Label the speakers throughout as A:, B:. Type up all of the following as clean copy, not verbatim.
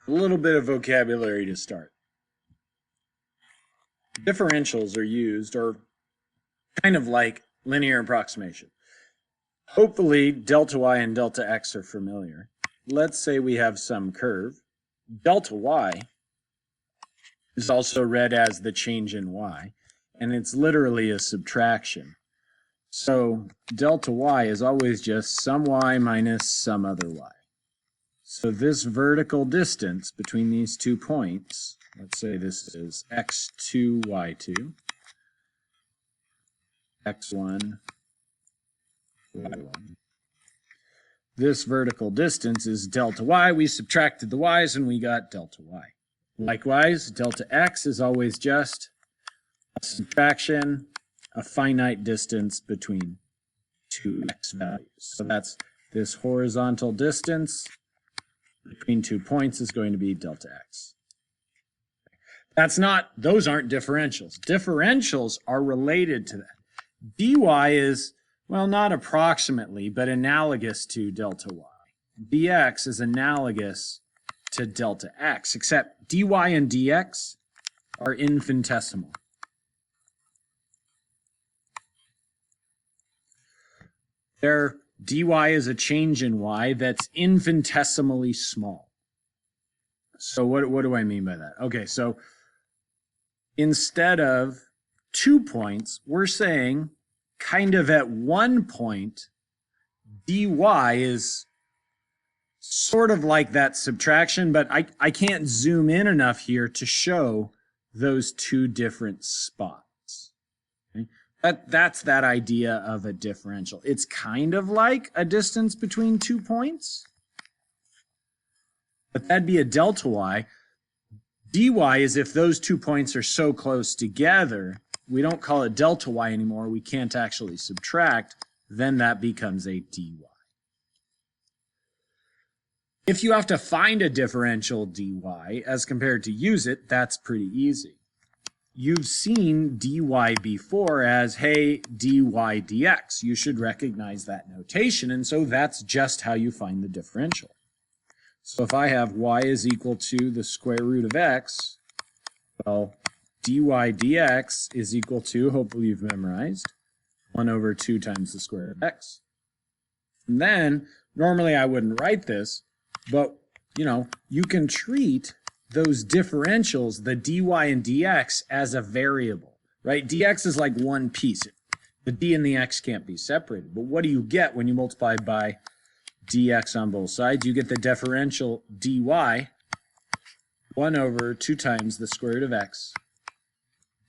A: A little bit of vocabulary to start. Differentials are used, or kind of like linear approximation. Hopefully, delta y and delta x are familiar. Let's say we have some curve. Delta y is also read as the change in y, and it's literally a subtraction. So delta y is always just some y minus some other y. So this vertical distance between these 2 points, let's say this is x2, y2, x1, y1. This vertical distance is delta y. We subtracted the y's and we got delta y. Likewise, delta x is always just a subtraction, a finite distance between two x values. So that's this horizontal distance between 2 points is going to be delta x. Those aren't differentials. Differentials are related to that. dy is, well, not approximately, but analogous to delta y. dx is analogous to delta x, except dy and dx are infinitesimal. Dy is a change in y that's infinitesimally small. So what do I mean by that? Okay, so instead of 2 points, we're saying kind of at 1 point, dy is sort of like that subtraction, but I can't zoom in enough here to show those 2 different spots. Okay? That's that idea of a differential. It's kind of like a distance between 2 points, but that'd be a delta y. dy is if those 2 points are so close together, we don't call it delta y anymore, we can't actually subtract, then that becomes a dy. If you have to find a differential dy as compared to use it, that's pretty easy. You've seen dy before as, hey, dy dx. You should recognize that notation, and so that's just how you find the differential. So if I have y is equal to the square root of x, well, dy dx is equal to, hopefully you've memorized, 1 over 2 times the square of x. And then, normally I wouldn't write this, but, you can treat those differentials, the dy and dx, as a variable, right? Dx is like one piece. The d and the x can't be separated. But what do you get when you multiply by dx on both sides? You get the differential dy, 1 over 2 times the square root of x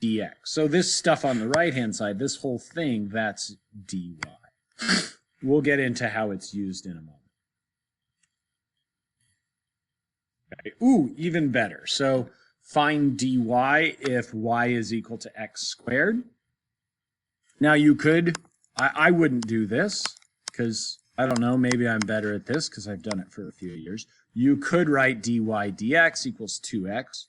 A: dx. So this stuff on the right-hand side, this whole thing, that's dy. We'll get into how it's used in a moment. Okay. Ooh, even better. So find dy if y is equal to x squared. Now you could, I wouldn't do this because, I don't know, maybe I'm better at this because I've done it for a few years. You could write dy dx equals 2x,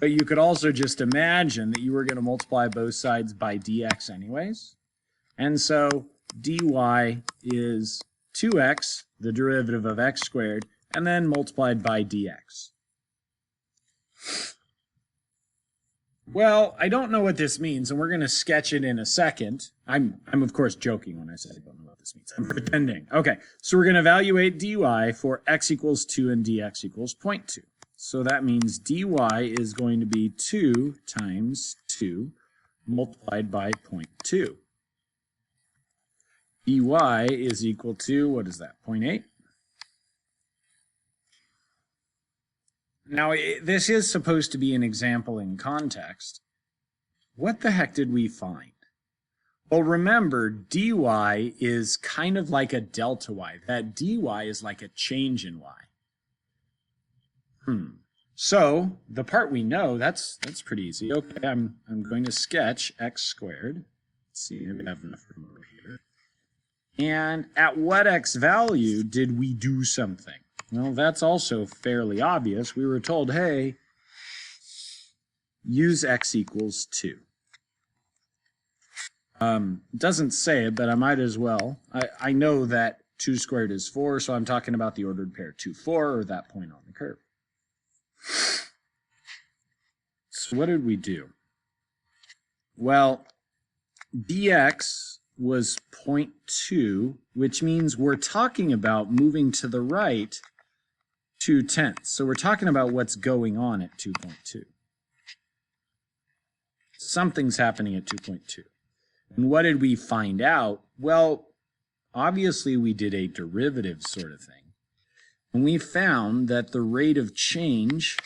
A: but you could also just imagine that you were going to multiply both sides by dx anyways. And so dy is 2x, the derivative of x squared, and then multiplied by dx. Well, I don't know what this means, and we're going to sketch it in a second. I'm of course joking when I say I don't know what this means. I'm pretending. Okay, so we're going to evaluate dy for x equals 2 and dx equals 0.2. So that means dy is going to be 2 times 2 multiplied by 0.2. dy is equal to, what is that, 0.8? Now, this is supposed to be an example in context. What the heck did we find? Well, remember, dy is kind of like a delta y. That dy is like a change in y. So, the part we know, that's pretty easy. Okay, I'm going to sketch x squared. Let's see if I have enough room over here. And at what x value did we do something? Well, that's also fairly obvious. We were told, hey, use x equals 2. Doesn't say it, but I might as well. I know that 2 squared is 4, so I'm talking about the ordered pair 2, 4, or that point on the curve. So what did we do? Well, dx was 0.2, which means we're talking about moving to the right 2/10. So we're talking about what's going on at 2.2. Something's happening at 2.2. And what did we find out? Well, obviously we did a derivative sort of thing. And we found that the rate of change,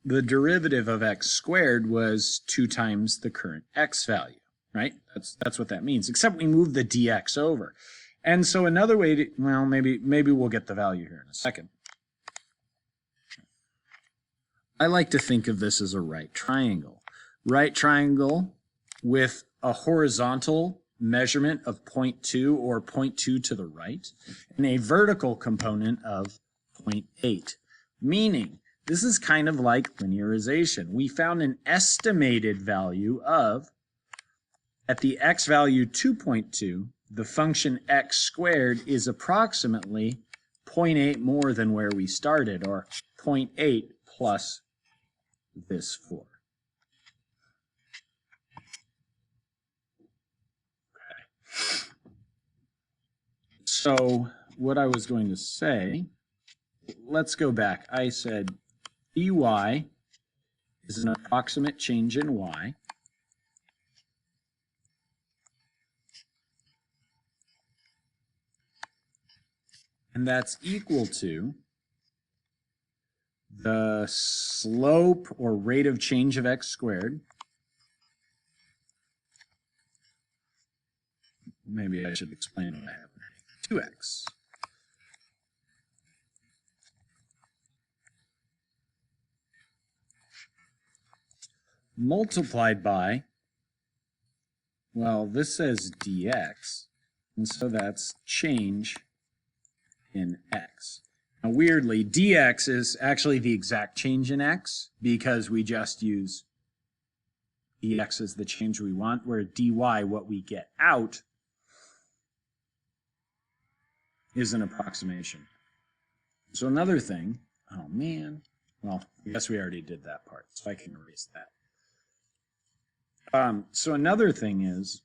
A: the derivative of x squared, was 2 times the current x value, right? That's what that means, except we moved the dx over. And so another way to, well, maybe we'll get the value here in a second. I like to think of this as a right triangle. Right triangle with a horizontal measurement of 0.2 or 0.2 to the right, and a vertical component of 0.8, meaning this is kind of like linearization. We found an estimated value of, at the x value 2.2, the function x squared is approximately 0.8 more than where we started, or 0.8 plus this 4. So what I was going to say, let's go back. I said dy is an approximate change in y. And that's equal to the slope or rate of change of x squared. Maybe I should explain what I have. 2x multiplied by, well, this says dx, and so that's change in x. Now, weirdly, dx is actually the exact change in x because we just use dx as the change we want, where dy, what we get out, is an approximation. So another thing, oh man, well, I guess we already did that part, so I can erase that. So another thing is,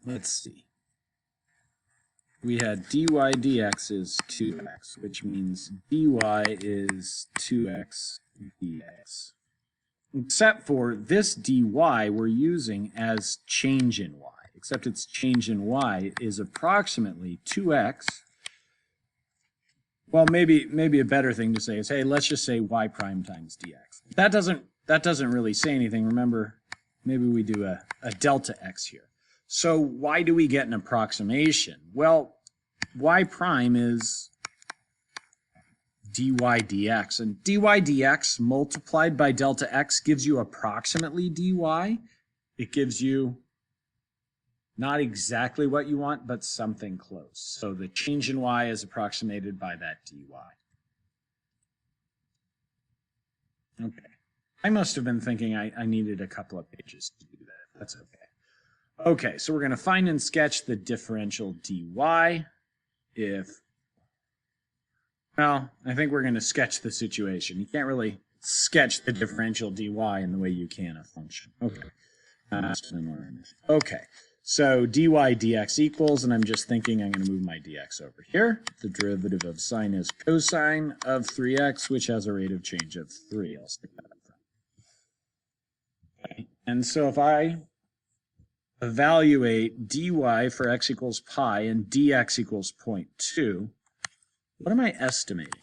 A: let's see, we had dy dx is 2x, which means dy is 2x dx. Except for this dy we're using as change in y, except its change in y is approximately 2x. Well, maybe a better thing to say is, hey, let's just say y prime times dx. That doesn't really say anything. Remember, maybe we do a delta x here. So why do we get an approximation? Well, y prime is dy dx, and dy dx multiplied by delta x gives you approximately dy. It gives you not exactly what you want, but something close. So the change in y is approximated by that dy. Okay. I must have been thinking I needed a couple of pages to do that. That's okay. Okay, so we're going to find and sketch the differential dy. Well, I think we're going to sketch the situation. You can't really sketch the differential dy in the way you can a function. Okay. Okay. So dy dx equals, and I'm just thinking I'm going to move my dx over here. The derivative of sine is cosine of 3x, which has a rate of change of 3. I'll stick that up front. Okay. And so if I evaluate dy for x equals pi and dx equals 0.2, what am I estimating?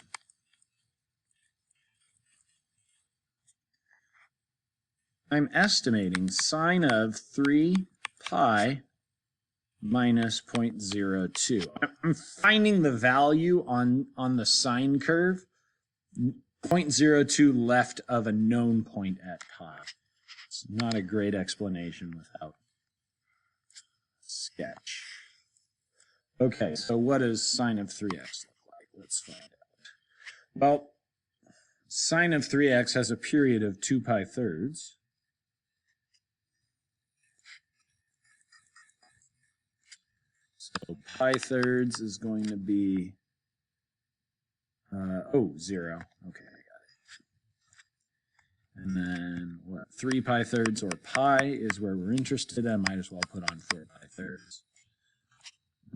A: I'm estimating sine of 3 pi minus 0.02. I'm finding the value on the sine curve, 0.02 left of a known point at pi. It's not a great explanation without sketch. Okay, so what does sine of 3x look like? Let's find out. Well, sine of 3x has a period of 2 pi thirds. pi thirds is going to be, 0. Okay, I got it. And then what? 3 pi thirds or pi is where we're interested. I might as well put on 4 pi thirds.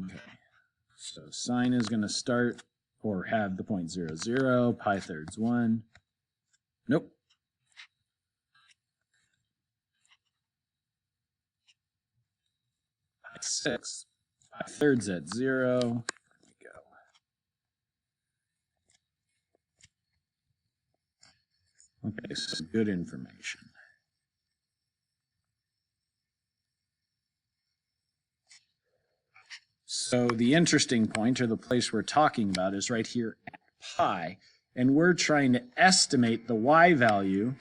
A: Okay, so sine is going to start or have the point 0, 0, pi thirds 1. Nope. Pi 6. Pi thirds at 0. There we go. Okay, so good information. So the interesting point, or the place we're talking about, is right here at pi, and we're trying to estimate the y value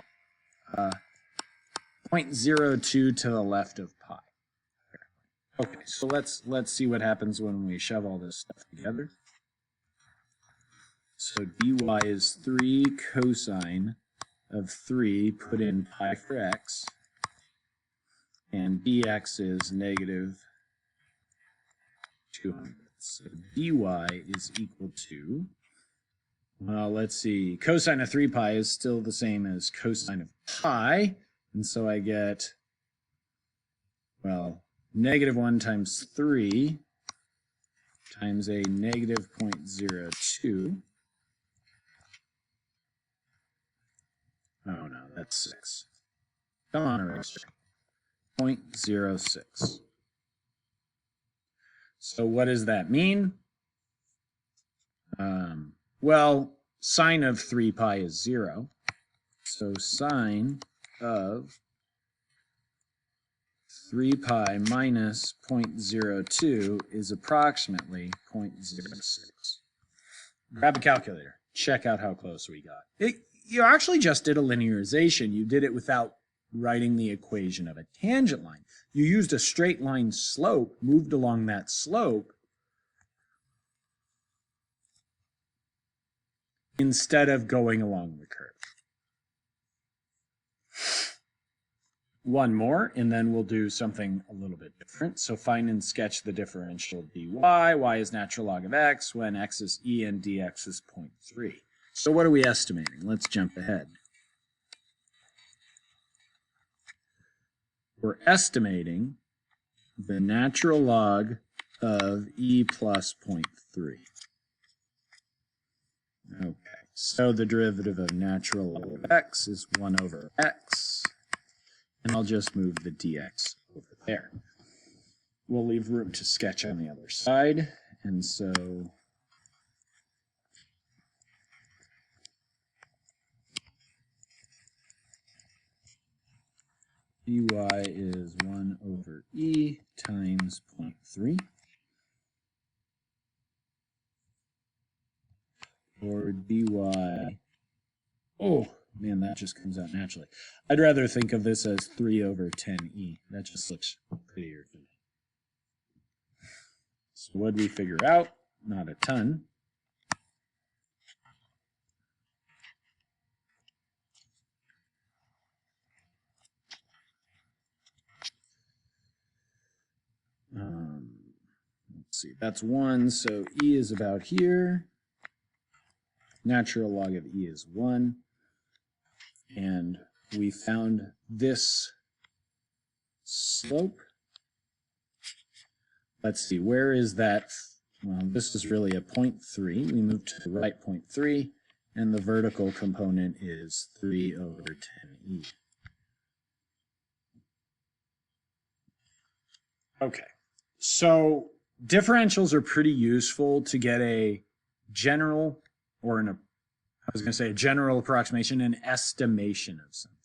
A: 0.02 to the left of pi. Okay, so let's see what happens when we shove all this stuff together. So dy is 3 cosine of 3 put in pi for x, and dx is negative 200. So dy is equal to, well, let's see, cosine of 3 pi is still the same as cosine of pi, and so I get, well, negative 1 times 3 times a negative 0.02. Oh no, that's 6. Come on, eraser. 0.06. So what does that mean? Well, sine of 3 pi is 0. So sine of 3 pi minus 0.02 is approximately 0.06. Grab a calculator. Check out how close we got. You actually just did a linearization. You did it without writing the equation of a tangent line. You used a straight line slope, moved along that slope, instead of going along the curve. One more, and then we'll do something a little bit different. So find and sketch the differential dy. Y is natural log of x when x is e and dx is 0.3. So what are we estimating? Let's jump ahead. We're estimating the natural log of e plus 0.3. Okay, so the derivative of natural log of x is 1 over x, and I'll just move the dx over there. We'll leave room to sketch on the other side, and so dy is 1 over e times 0.3. Or dy, oh man, that just comes out naturally. I'd rather think of this as 3 over 10e. That just looks prettier to me. So what did we figure out? Not a ton. Let's see, that's 1, so e is about here. Natural log of e is 1. And we found this slope. Let's see, where is that? Well, this is really a 0.3. We move to the right 0.3, and the vertical component is 3 over 10e. Okay, so differentials are pretty useful to get a general, or a general approximation, an estimation of something.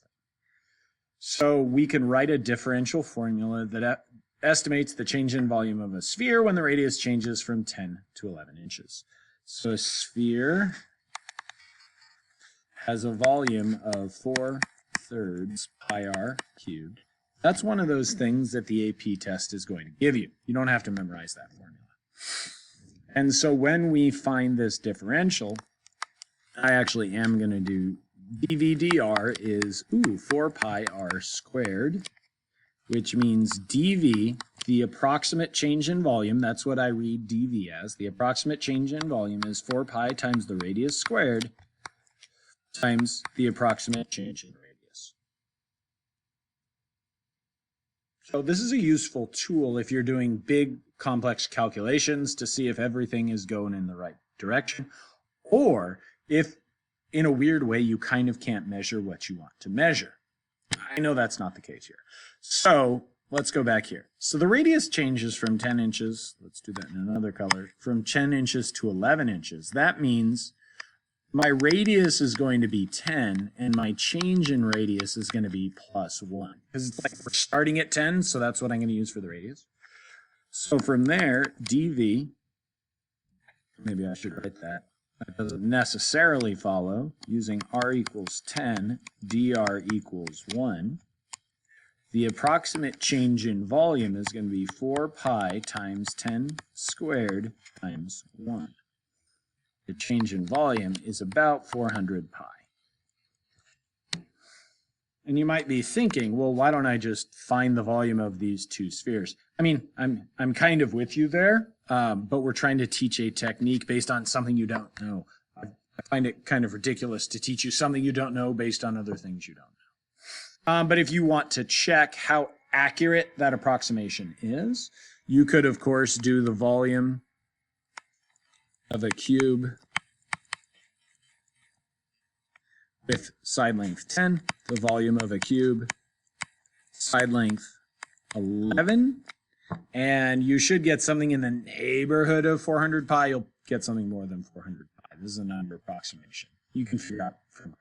A: So we can write a differential formula that estimates the change in volume of a sphere when the radius changes from 10 to 11 inches. So a sphere has a volume of 4/3 pi r cubed. That's one of those things that the AP test is going to give you. You don't have to memorize that formula. And so when we find this differential, I actually am going to do dV dr is 4 pi r squared which means dV, the approximate change in volume, that's what I read dV as. The approximate change in volume is 4 pi times the radius squared times the approximate change in radius. So this is a useful tool if you're doing big complex calculations to see if everything is going in the right direction, or if in a weird way you kind of can't measure what you want to measure. I know that's not the case here. So let's go back here. So the radius changes from 10 inches, let's do that in another color, from 10 inches to 11 inches. That means my radius is going to be 10, and my change in radius is going to be plus 1. Because it's like we're starting at 10, so that's what I'm going to use for the radius. So from there, dV, maybe I should write that. That doesn't necessarily follow. Using r equals 10, dr equals 1. The approximate change in volume is going to be 4 pi times 10 squared times 1. The change in volume is about 400 pi. And you might be thinking, well, why don't I just find the volume of these two spheres? I mean, I'm kind of with you there, but we're trying to teach a technique based on something you don't know. I find it kind of ridiculous to teach you something you don't know based on other things you don't know. But if you want to check how accurate that approximation is, you could, of course, do the volume of a cube with side length 10, the volume of a cube, side length 11, and you should get something in the neighborhood of 400 pi. You'll get something more than 400 pi. This is a number approximation. You can figure out from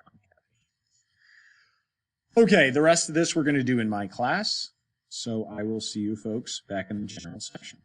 A: Okay, the rest of this we're going to do in my class, so I will see you folks back in the general section.